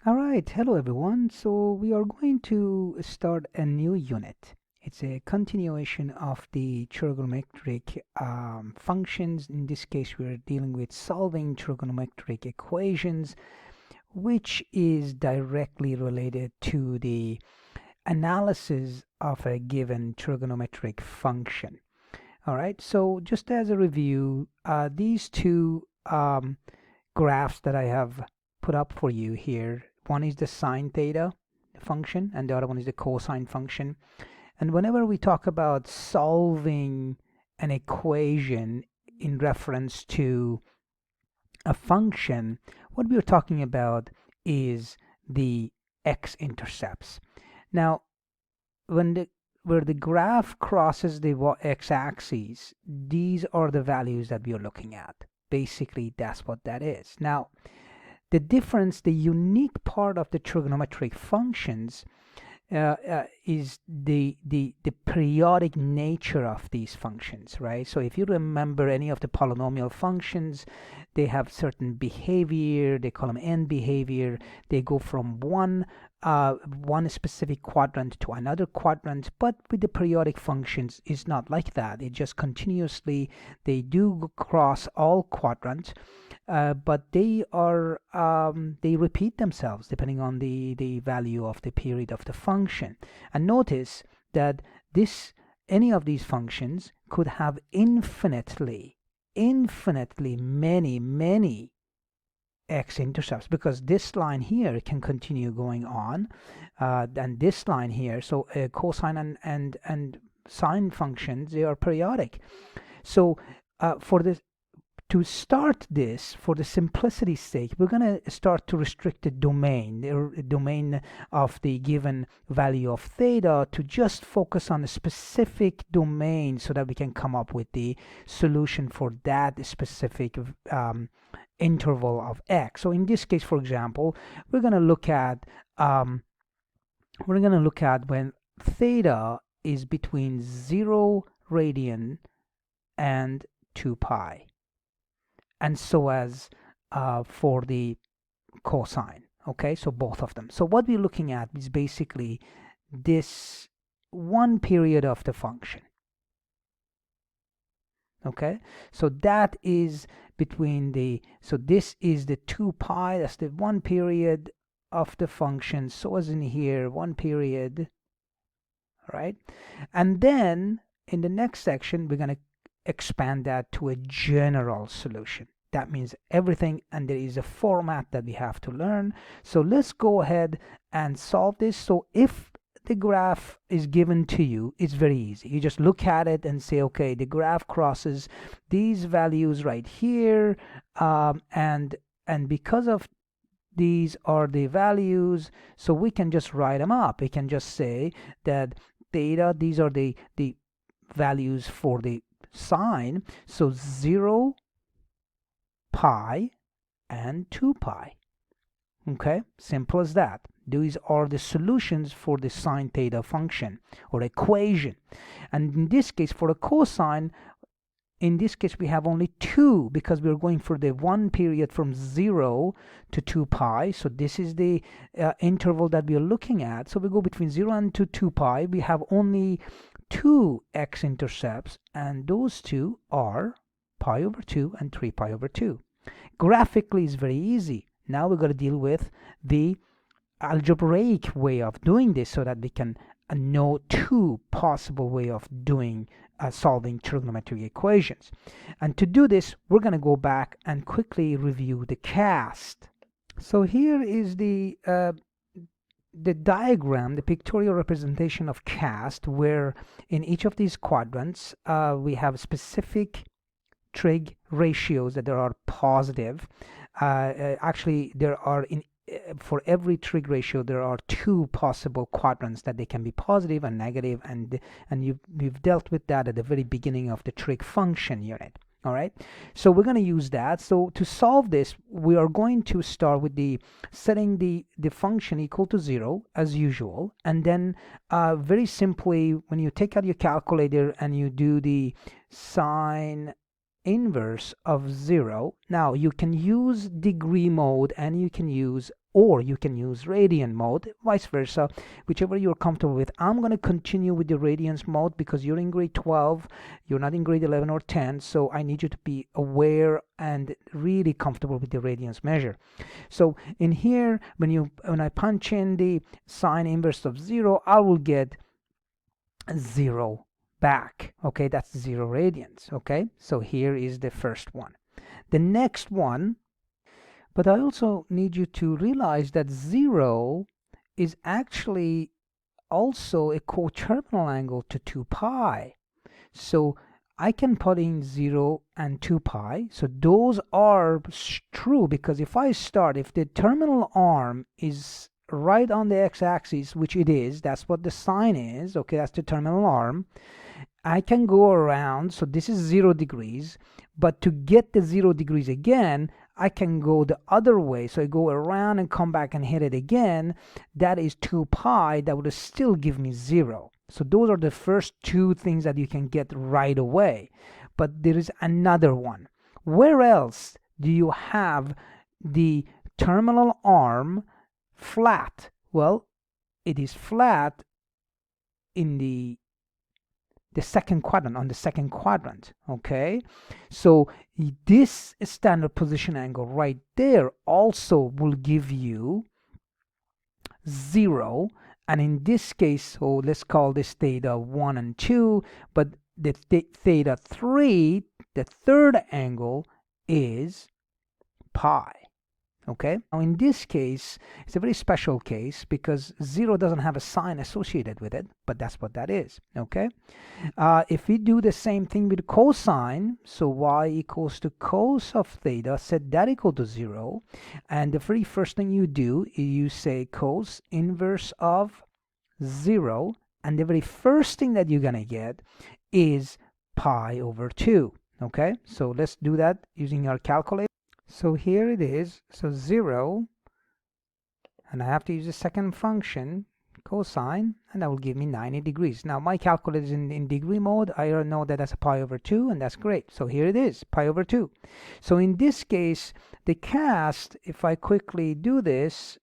All right, hello everyone. So we are going to start a new unit. It's a continuation of the trigonometric functions. In this case, we're dealing with solving trigonometric equations, which is directly related to the analysis of a given trigonometric function. All right, so just as a review, these two graphs that I have put up for you here. One is the sine theta function and the other one is the cosine function. And whenever we talk about solving an equation in reference to a function, what we are talking about is the x-intercepts. Now, where the graph crosses the x-axis, these are the values that we are looking at. Basically, that's what that is. Now, the difference, the unique part of the trigonometric functions is the periodic nature of these functions, right? So if you remember any of the polynomial functions, they have certain behavior. They call them end behavior. They go from one specific quadrant to another quadrant. But with the periodic functions, it's not like that. It just continuously, they do cross all quadrants. But they are they repeat themselves depending on the value of the period of the function. And notice that any of these functions could have infinitely many x-intercepts, because this line here can continue going on, and this line here. So cosine and sine functions, they are periodic. So for this, to start this, for the simplicity's sake, we're going to start to restrict the domain of the given value of theta to just focus on a specific domain so that we can come up with the solution for that specific interval of x. So in this case, for example, we're going to look at when theta is between 0 radian and 2 pi. And so as for the cosine. Okay, so both of them. So what we're looking at is basically this one period of the function. Okay, so that is between so this is the 2 pi, that's the one period of the function. So as in here, one period, right? And then in the next section, we're going to expand that to a general solution. That means everything, and there is a format that we have to learn. So let's go ahead and solve this. So if the graph is given to you, it's very easy. You just look at it and say, okay, the graph crosses these values right here, and because of these are the values, so we can just write them up. We can just say that theta, these are the values for the sine, so 0, pi, and 2 pi. Okay, simple as that. These are the solutions for the sine theta function or equation. And in this case, for a cosine, in this case we have only 2, because we're going for the one period from 0 to 2 pi. So this is the interval that we are looking at. So we go between 0 and 2 pi. We have only 2 x-intercepts, and those two are pi over 2 and 3 pi over 2. Graphically is very easy. Now we're going to deal with the algebraic way of doing this so that we can know two possible way of doing solving trigonometric equations. And to do this, we're going to go back and quickly review the cast. So here is the diagram, the pictorial representation of cast, where in each of these quadrants we have specific trig ratios that there are positive. Actually, there are for every trig ratio there are 2 possible quadrants that they can be positive and negative, and we've dealt with that at the very beginning of the trig function unit. All right, so we're going to use that. So to solve this, we are going to start with setting the function equal to 0 as usual, and then very simply, when you take out your calculator and you do the sine inverse of 0, now you can use degree mode and you can use or you can use radian mode, vice versa, whichever you're comfortable with. I'm going to continue with the radians mode because you're in grade 12, you're not in grade 11 or 10, so I need you to be aware and really comfortable with the radians measure. So in here, when I punch in the sine inverse of 0, I will get 0 back. Okay, that's 0 radians. Okay, so here is the first one. The next one, but I also need you to realize that 0 is actually also a coterminal angle to 2 pi. So I can put in 0 and 2 pi. So those are true, because if the terminal arm is right on the x-axis, which it is, that's what the sine is, okay, that's the terminal arm, I can go around, so this is 0 degrees, but to get the 0 degrees again, I can go the other way, so I go around and come back and hit it again. That is 2 pi, that would still give me 0. So those are the first two things that you can get right away. But there is another one. Where else do you have the terminal arm flat? Well, it is flat in the second quadrant, on the second quadrant. Okay, so this standard position angle right there also will give you 0. And in this case, so let's call this theta 1 and 2, but the theta 3, the third angle, is pi. Okay, now in this case, it's a very special case because 0 doesn't have a sign associated with it, but that's what that is. Okay, if we do the same thing with cosine, so y equals to cos of theta, set that equal to 0, and the very first thing you do is you say cos inverse of 0, and the very first thing that you're gonna get is pi over 2. Okay, so let's do that using our calculator. So here it is, so 0, and I have to use the second function, cosine, and that will give me 90 degrees. Now my calculator is in degree mode. I know that that's a pi over 2, and that's great. So here it is, pi over 2. So in this case, the cast, if I quickly do this,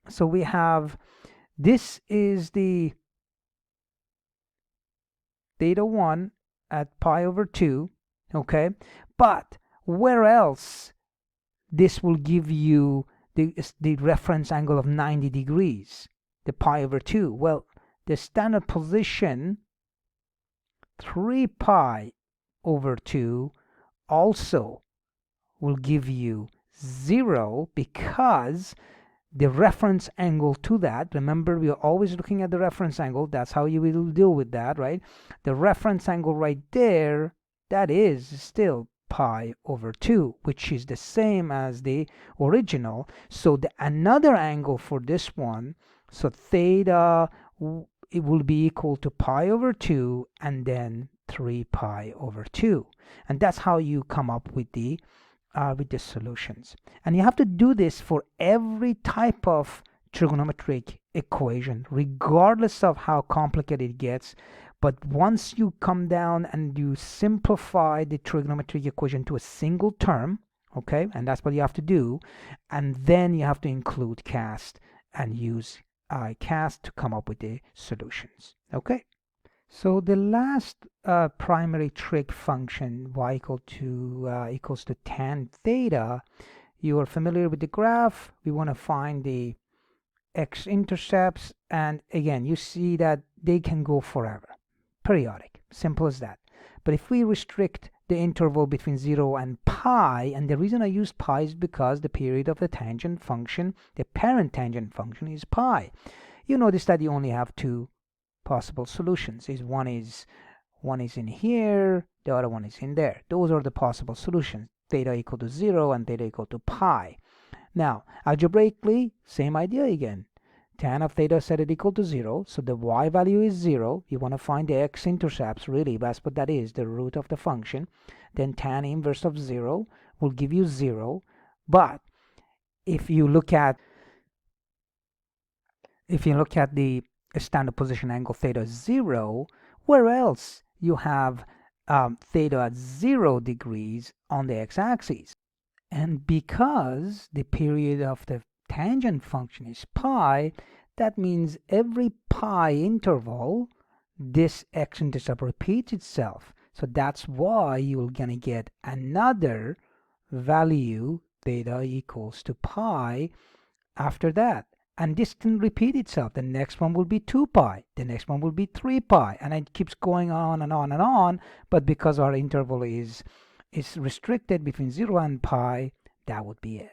so we have, this is the theta 1 at pi over 2, okay? But where else this will give you the reference angle of 90 degrees, the pi over 2? Well, the standard position 3 pi over 2 also will give you 0, because the reference angle to that, remember, we are always looking at the reference angle, that's how you will deal with that, right? The reference angle right there, that is still pi over 2, which is the same as the original. So another angle for this one, so theta, it will be equal to pi over 2 and then 3 pi over 2, and that's how you come up with the solutions. And you have to do this for every type of trigonometric equation, regardless of how complicated it gets. But once you come down and you simplify the trigonometric equation to a single term, okay, and that's what you have to do, and then you have to include cast and use cast to come up with the solutions. Okay, so the last primary trig function, y equals to tan theta, you are familiar with the graph. We want to find the x-intercepts, and again, you see that they can go forever. Periodic, simple as that. But if we restrict the interval between 0 and pi, and the reason I use pi is because the period of the tangent function, the parent tangent function, is pi. You notice that you only have two possible solutions. One is in here, the other one is in there. Those are the possible solutions, theta equal to 0 and theta equal to pi. Now, algebraically, same idea again. Tan of theta set it equal to 0, so the y value is 0. You want to find the x-intercepts, really, that's what that is, the root of the function. Then tan inverse of 0 will give you 0. But if you look at the standard position angle theta 0, where else you have theta at 0 degrees on the x-axis? And because the period of the tangent function is pi, that means every pi interval this x-intercept repeats itself. So that's why you're gonna get another value, theta equals to pi, after that. And this can repeat itself. The next one will be 2 pi, the next one will be 3 pi, and it keeps going on and on and on. But because our interval is restricted between 0 and pi, that would be it.